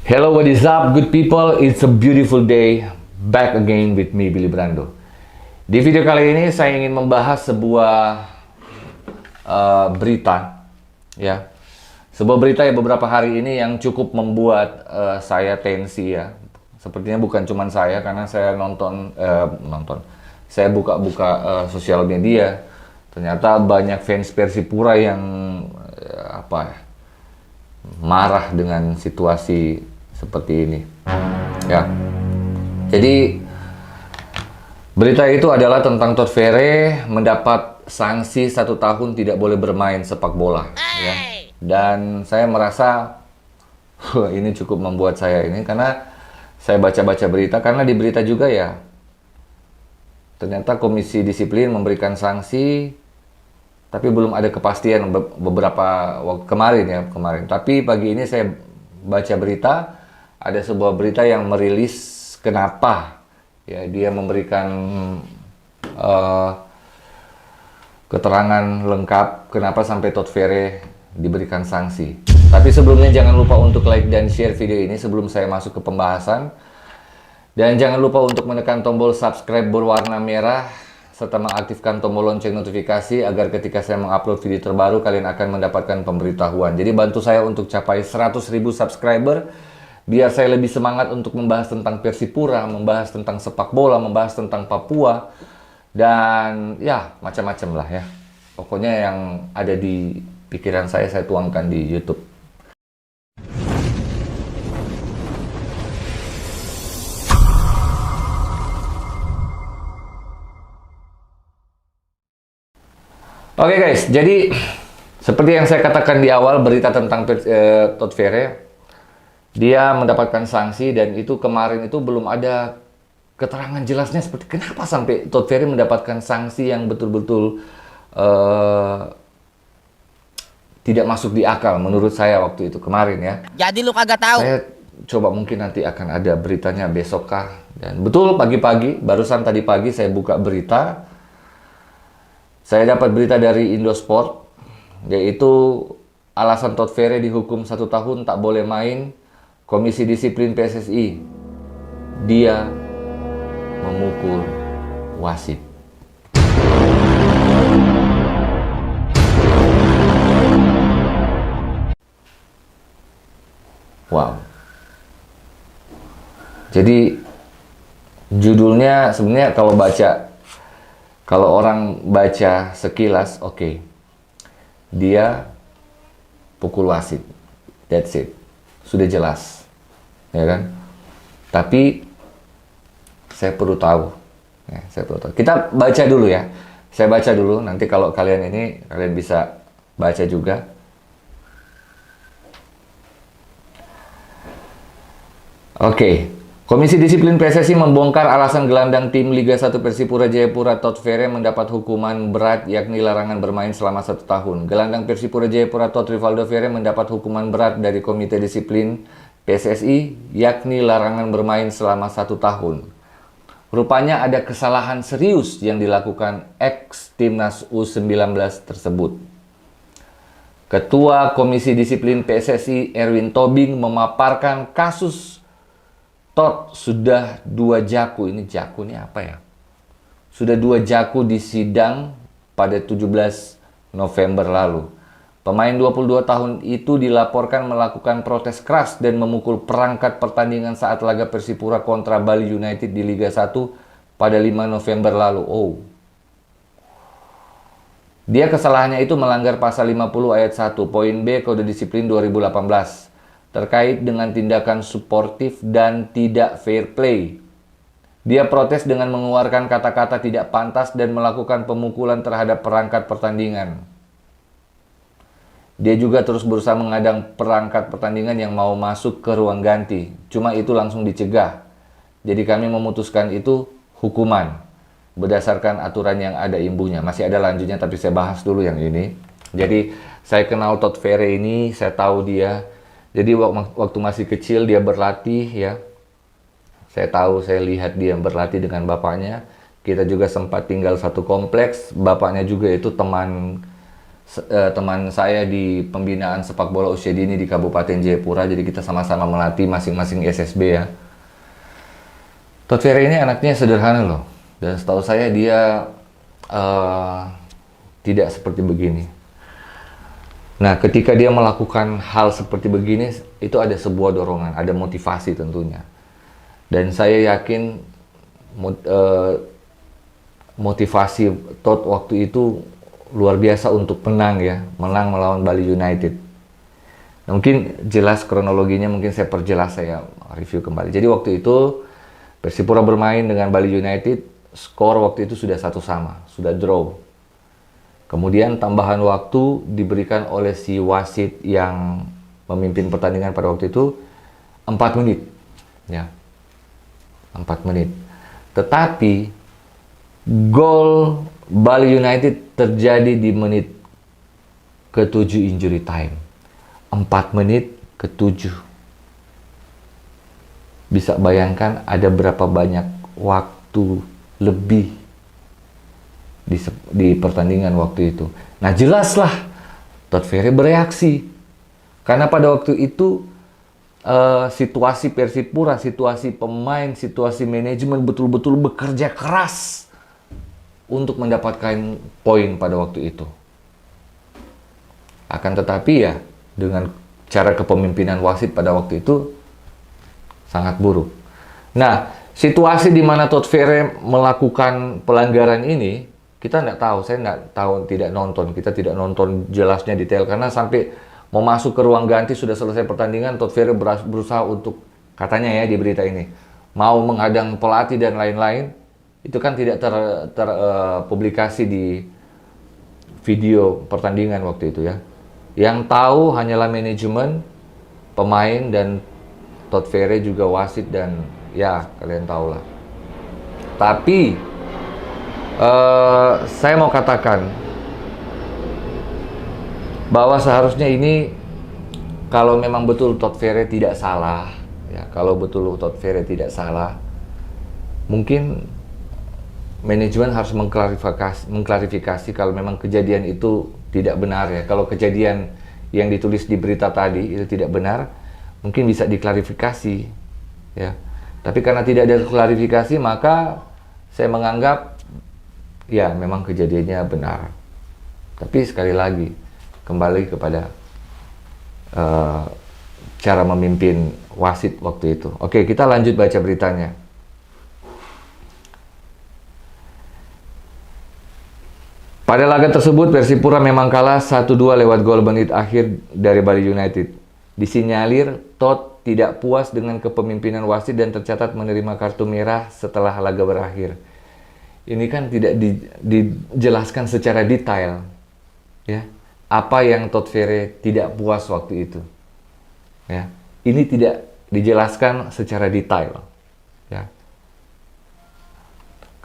Hello, what is up, good people? It's a beautiful day. Back again with me, Billy Brando. Di video kali ini saya ingin membahas sebuah berita, ya. Sebuah berita ya beberapa hari ini yang cukup membuat saya tensi ya. Sepertinya bukan cuma saya, karena saya saya buka-buka sosial media. Ternyata banyak fans Persipura yang marah dengan situasi seperti ini, ya. Jadi berita itu adalah tentang Todd Ferry mendapat sanksi 1 tahun tidak boleh bermain sepak bola, ya. Dan saya merasa ini cukup membuat saya ini, karena saya baca-baca berita, karena di berita juga ya, ternyata Komisi Disiplin memberikan sanksi, tapi belum ada kepastian beberapa waktu kemarin. Tapi pagi ini saya baca berita, ada sebuah berita yang merilis kenapa ya dia memberikan keterangan lengkap kenapa sampai Todd Ferry diberikan sanksi. Tapi sebelumnya jangan lupa untuk like dan share video ini sebelum saya masuk ke pembahasan. Dan jangan lupa untuk menekan tombol subscribe berwarna merah serta mengaktifkan tombol lonceng notifikasi agar ketika saya mengupload video terbaru kalian akan mendapatkan pemberitahuan. Jadi bantu saya untuk capai 100.000 subscriber biar saya lebih semangat untuk membahas tentang Persipura, membahas tentang sepak bola, membahas tentang Papua, dan ya macam-macam lah ya. Pokoknya yang ada di pikiran saya tuangkan di YouTube. Oke guys, jadi seperti yang saya katakan di awal, berita tentang Todd Ferry, dia mendapatkan sanksi, dan itu kemarin itu belum ada keterangan jelasnya seperti kenapa sampai Todd Ferry mendapatkan sanksi yang betul-betul tidak masuk di akal menurut saya waktu itu kemarin ya. Jadi lu kagak tahu. Saya coba mungkin nanti akan ada beritanya besokkah. Dan betul pagi-pagi, barusan tadi pagi saya buka berita. Saya dapat berita dari Indosport, yaitu alasan Todd Ferry dihukum 1 tahun tak boleh main. Komisi Disiplin PSSI, dia memukul wasit. Wow. Jadi judulnya sebenarnya kalau orang baca sekilas, oke, dia pukul wasit, that's it, sudah jelas, ya kan? Tapi saya perlu tahu, ya, Kita baca dulu ya, saya baca dulu. Nanti kalau kalian bisa baca juga. Oke. Komisi Disiplin PSSI membongkar alasan gelandang tim Liga 1 Persipura Jayapura Todd Ferry mendapat hukuman berat, yakni larangan bermain selama 1 tahun. Gelandang Persipura Jayapura Todd Rivaldo Ferry mendapat hukuman berat dari Komite Disiplin PSSI, yakni larangan bermain selama 1 tahun. Rupanya ada kesalahan serius yang dilakukan ex timnas U19 tersebut. Ketua Komisi Disiplin PSSI Erwin Tobing memaparkan kasus Todd sudah 2 jaku, ini jaku ini apa ya? Sudah 2 jaku di sidang pada 17 November lalu. Pemain 22 tahun itu dilaporkan melakukan protes keras dan memukul perangkat pertandingan saat laga Persipura kontra Bali United di Liga 1 pada 5 November lalu. Oh. Dia kesalahannya itu melanggar pasal 50 ayat 1 poin B Kode Disiplin 2018. Terkait dengan tindakan suportif dan tidak fair play. Dia protes dengan mengeluarkan kata-kata tidak pantas dan melakukan pemukulan terhadap perangkat pertandingan. Dia juga terus berusaha mengadang perangkat pertandingan yang mau masuk ke ruang ganti. Cuma itu langsung dicegah. Jadi kami memutuskan itu hukuman berdasarkan aturan yang ada imbuhnya. Masih ada lanjutnya, tapi saya bahas dulu yang ini. Jadi saya kenal Todd Ferry ini, saya tahu dia. Jadi waktu masih kecil dia berlatih ya. Saya lihat dia berlatih dengan bapaknya. Kita juga sempat tinggal satu kompleks. Bapaknya juga itu teman teman saya di pembinaan sepak bola usia dini di Kabupaten Jayapura. Jadi kita sama-sama melatih masing-masing SSB ya. Todd Ferry ini anaknya sederhana loh. Dan setahu saya dia tidak seperti begini. Nah, ketika dia melakukan hal seperti begini, itu ada sebuah dorongan, ada motivasi tentunya. Dan saya yakin motivasi Todd waktu itu luar biasa untuk menang ya, menang melawan Bali United. Nah, mungkin jelas kronologinya, mungkin saya perjelas, saya review kembali. Jadi waktu itu Persipura bermain dengan Bali United, skor waktu itu sudah 1-1, sudah draw. Kemudian tambahan waktu diberikan oleh si wasit yang memimpin pertandingan pada waktu itu 4 menit. Ya. 4 menit. Tetapi gol Bali United terjadi di menit ke-7 injury time. 4 menit ke-7. Bisa bayangkan ada berapa banyak waktu lebih di pertandingan waktu itu. Nah, jelaslah Todd Ferry bereaksi. Karena pada waktu itu situasi Persipura, situasi pemain, situasi manajemen betul-betul bekerja keras untuk mendapatkan poin pada waktu itu. Akan tetapi ya, dengan cara kepemimpinan wasit pada waktu itu sangat buruk. Nah, situasi di mana Todd Ferry melakukan pelanggaran ini, kita nggak tahu, saya nggak tahu, tidak nonton, kita tidak nonton jelasnya detail, karena sampai mau masuk ke ruang ganti sudah selesai pertandingan, Todd Ferry berusaha untuk, katanya ya di berita ini, mau menghadang pelatih dan lain-lain. Itu kan tidak terpublikasi di video pertandingan waktu itu ya. Yang tahu hanyalah manajemen, pemain, dan Todd Ferry juga wasit, dan ya kalian tahu lah. Tapi saya mau katakan bahwa seharusnya ini, kalau memang betul Todd Ferry tidak salah, ya, kalau betul Todd Ferry tidak salah, mungkin manajemen harus mengklarifikasi kalau memang kejadian itu tidak benar ya. Kalau kejadian yang ditulis di berita tadi itu tidak benar, mungkin bisa diklarifikasi ya. Tapi karena tidak ada klarifikasi, maka saya menganggap ya memang kejadiannya benar. Tapi sekali lagi, kembali kepada cara memimpin wasit waktu itu. Oke, kita lanjut baca beritanya. Pada laga tersebut, Persipura memang kalah 1-2 lewat gol menit akhir dari Bali United. Disinyalir Todd tidak puas dengan kepemimpinan wasit dan tercatat menerima kartu merah setelah laga berakhir. Ini kan tidak dijelaskan secara detail, ya, apa yang Todd Ferry tidak puas waktu itu, ya. Ini tidak dijelaskan secara detail, ya.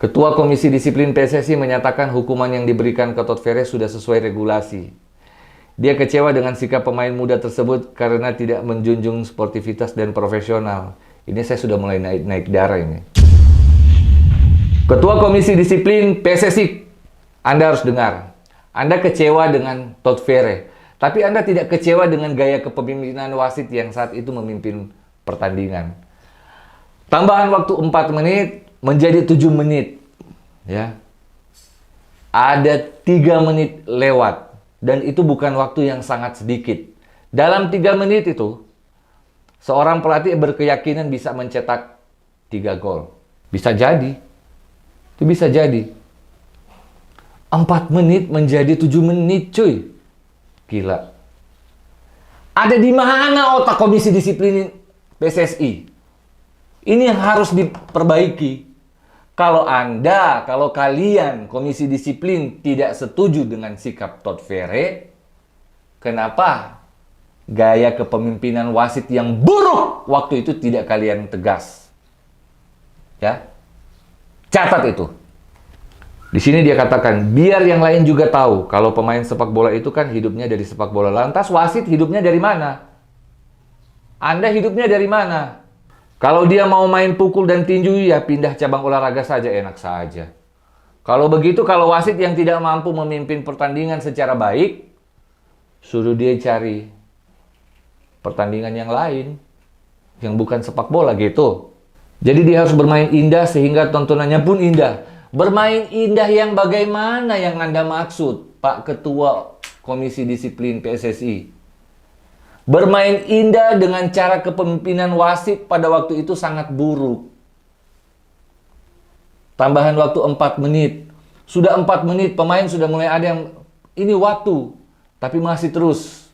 Ketua Komisi Disiplin PSSI menyatakan hukuman yang diberikan ke Todd Ferry sudah sesuai regulasi. Dia kecewa dengan sikap pemain muda tersebut karena tidak menjunjung sportivitas dan profesional. Ini saya sudah mulai naik darah ini. Ketua Komisi Disiplin PSSI, Anda harus dengar. Anda kecewa dengan Todd Ferry, tapi Anda tidak kecewa dengan gaya kepemimpinan wasit yang saat itu memimpin pertandingan. Tambahan waktu 4 menit menjadi 7 menit. Ya. Ada 3 menit lewat. Dan itu bukan waktu yang sangat sedikit. Dalam 3 menit itu, seorang pelatih berkeyakinan bisa mencetak 3 gol. Bisa jadi. Itu bisa jadi. 4 menit menjadi 7 menit, cuy. Gila. Ada di mana otak Komisi Disiplin PSSI? Ini yang harus diperbaiki. Kalau kalian Komisi Disiplin tidak setuju dengan sikap Todd Ferry, kenapa gaya kepemimpinan wasit yang buruk waktu itu tidak kalian tegas? Ya. Catat itu. Di sini dia katakan, biar yang lain juga tahu kalau pemain sepak bola itu kan hidupnya dari sepak bola. Lantas wasit hidupnya dari mana? Anda hidupnya dari mana? Kalau dia mau main pukul dan tinju, ya pindah cabang olahraga saja, enak saja. Kalau begitu, kalau wasit yang tidak mampu memimpin pertandingan secara baik, suruh dia cari pertandingan yang lain, yang bukan sepak bola gitu. Jadi dia harus bermain indah sehingga tontonannya pun indah. Bermain indah yang bagaimana yang Anda maksud, Pak Ketua Komisi Disiplin PSSI? Bermain indah dengan cara kepemimpinan wasit pada waktu itu sangat buruk. Tambahan waktu 4 menit. Sudah 4 menit, pemain sudah mulai ada yang, ini waktu. Tapi masih terus.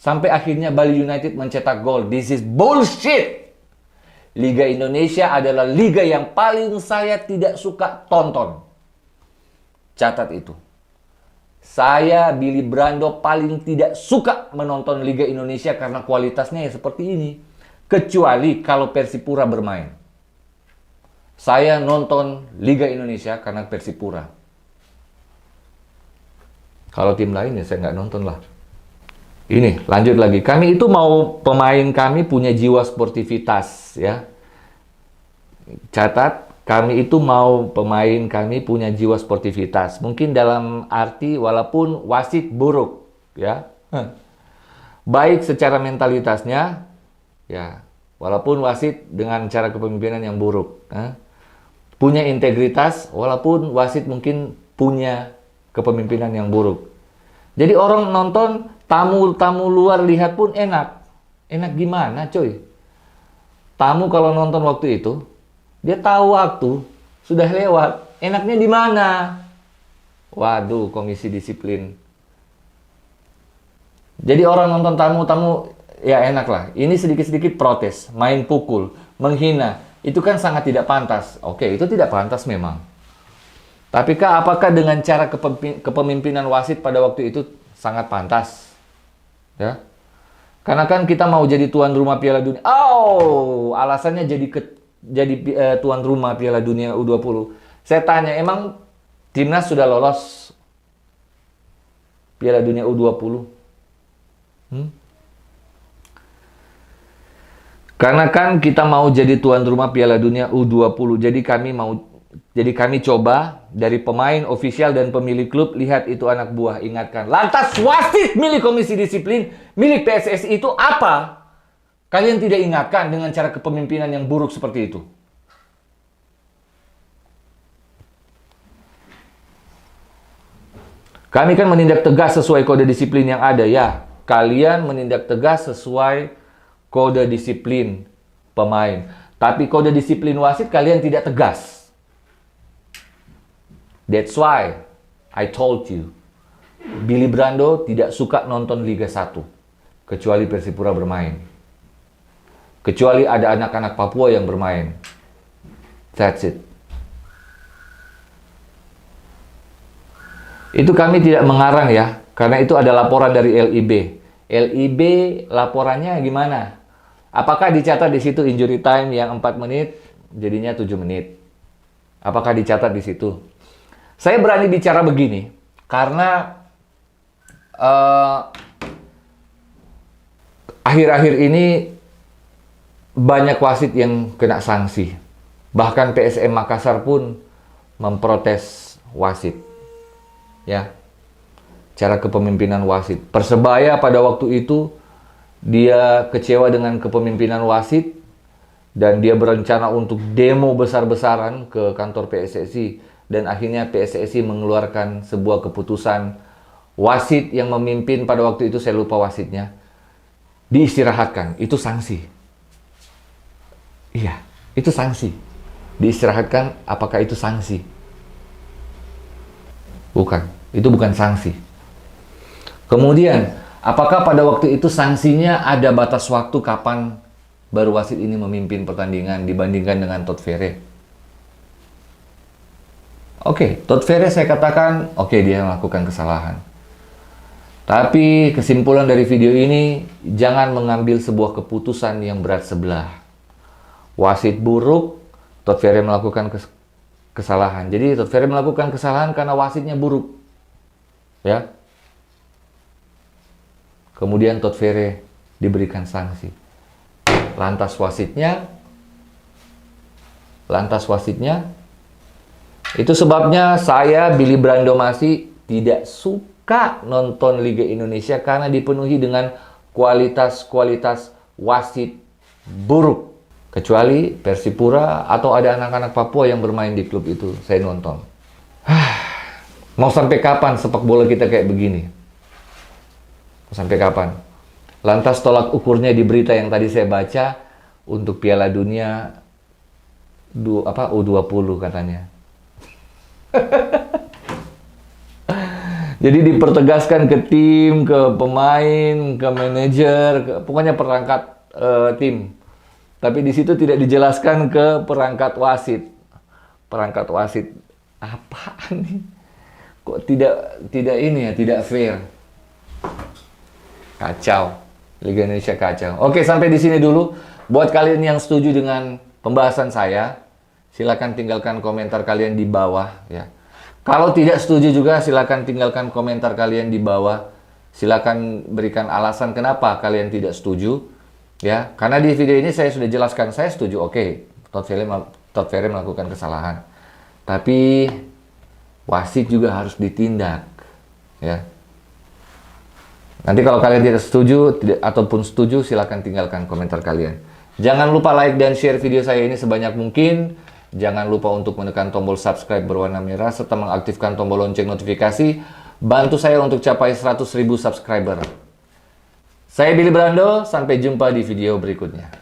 Sampai akhirnya Bali United mencetak gol. This is bullshit! Liga Indonesia adalah liga yang paling saya tidak suka tonton. Catat itu. Saya, Billy Brando, paling tidak suka menonton Liga Indonesia karena kualitasnya ya seperti ini. Kecuali kalau Persipura bermain. Saya nonton Liga Indonesia karena Persipura. Kalau tim lain ya saya nggak nonton lah. Ini, lanjut lagi. Kami itu mau pemain kami punya jiwa sportivitas, ya. Catat, kami itu mau pemain kami punya jiwa sportivitas. Mungkin dalam arti walaupun wasit buruk, ya. Baik secara mentalitasnya, ya. Walaupun wasit dengan cara kepemimpinan yang buruk. Punya integritas, walaupun wasit mungkin punya kepemimpinan yang buruk. Jadi orang nonton, tamu-tamu luar lihat pun enak. Enak gimana coy? Tamu kalau nonton waktu itu, dia tahu waktu, sudah lewat. Enaknya di mana? Waduh, Komisi Disiplin. Jadi orang nonton tamu-tamu, ya enak lah. Ini sedikit-sedikit protes, main pukul, menghina. Itu kan sangat tidak pantas. Oke, itu tidak pantas memang. Tapi apakah dengan cara kepemimpinan wasit pada waktu itu sangat pantas? Ya. Karena kan kita mau jadi tuan rumah Piala Dunia. Oh, alasannya jadi tuan rumah Piala Dunia U20. Saya tanya, emang timnas sudah lolos Piala Dunia U20? Karena kan kita mau jadi tuan rumah Piala Dunia U20. Jadi kami coba dari pemain, ofisial dan pemilik klub, lihat itu anak buah, ingatkan. Lantas wasit milik Komisi Disiplin, milik PSSI itu apa? Kalian tidak ingatkan dengan cara kepemimpinan yang buruk seperti itu. Kami kan menindak tegas sesuai kode disiplin yang ada, ya. Kalian menindak tegas sesuai kode disiplin pemain. Tapi kode disiplin wasit kalian tidak tegas. That's why I told you. Billy Brando tidak suka nonton Liga 1. Kecuali Persipura bermain. Kecuali ada anak-anak Papua yang bermain. That's it. Itu kami tidak mengarang ya. Karena itu ada laporan dari LIB. LIB laporannya gimana? Apakah dicatat di situ injury time yang 4 menit jadinya 7 menit? Apakah dicatat di situ? Saya berani bicara begini karena akhir-akhir ini banyak wasit yang kena sanksi. Bahkan PSM Makassar pun memprotes wasit. Ya. Cara kepemimpinan wasit. Persebaya pada waktu itu dia kecewa dengan kepemimpinan wasit dan dia berencana untuk demo besar-besaran ke kantor PSSI dan akhirnya PSSI mengeluarkan sebuah keputusan wasit yang memimpin pada waktu itu, saya lupa wasitnya, diistirahatkan. Itu sanksi. Iya, itu sanksi. Diistirahatkan, apakah itu sanksi? Bukan, itu bukan sanksi. Kemudian, apakah pada waktu itu sanksinya ada batas waktu kapan baru wasit ini memimpin pertandingan dibandingkan dengan Todd Ferre? Oke, Todd Ferre saya katakan, oke, dia melakukan kesalahan. Tapi kesimpulan dari video ini, jangan mengambil sebuah keputusan yang berat sebelah. Wasit buruk, Todd Ferre melakukan kesalahan. Jadi Todd Ferre melakukan kesalahan karena wasitnya buruk. Ya. Kemudian Todd Ferre diberikan sanksi. Lantas wasitnya, itu sebabnya saya, Billy Brando Masih, tidak suka suka nonton Liga Indonesia karena dipenuhi dengan kualitas-kualitas wasit buruk. Kecuali Persipura atau ada anak-anak Papua yang bermain di klub itu, saya nonton. Mau sampai kapan sepak bola kita kayak begini? Mau sampai kapan? Lantas tolak ukurnya di berita yang tadi saya baca untuk Piala Dunia U20 katanya. Jadi dipertegaskan ke tim, ke pemain, ke manajer, pokoknya perangkat tim. Tapi di situ tidak dijelaskan ke perangkat wasit. Perangkat wasit apaan nih? Kok tidak ini ya, tidak fair. Kacau. Liga Indonesia kacau. Oke, sampai di sini dulu. Buat kalian yang setuju dengan pembahasan saya, silakan tinggalkan komentar kalian di bawah ya. Kalau tidak setuju juga silakan tinggalkan komentar kalian di bawah. Silakan berikan alasan kenapa kalian tidak setuju. Ya, karena di video ini saya sudah jelaskan saya setuju, oke, Todd Ferry melakukan kesalahan. Tapi wasit juga harus ditindak, ya. Nanti kalau kalian tidak setuju ataupun setuju, silakan tinggalkan komentar kalian. Jangan lupa like dan share video saya ini sebanyak mungkin. Jangan lupa untuk menekan tombol subscribe berwarna merah serta mengaktifkan tombol lonceng notifikasi. Bantu saya untuk capai 100.000 subscriber. Saya Billy Brando, sampai jumpa di video berikutnya.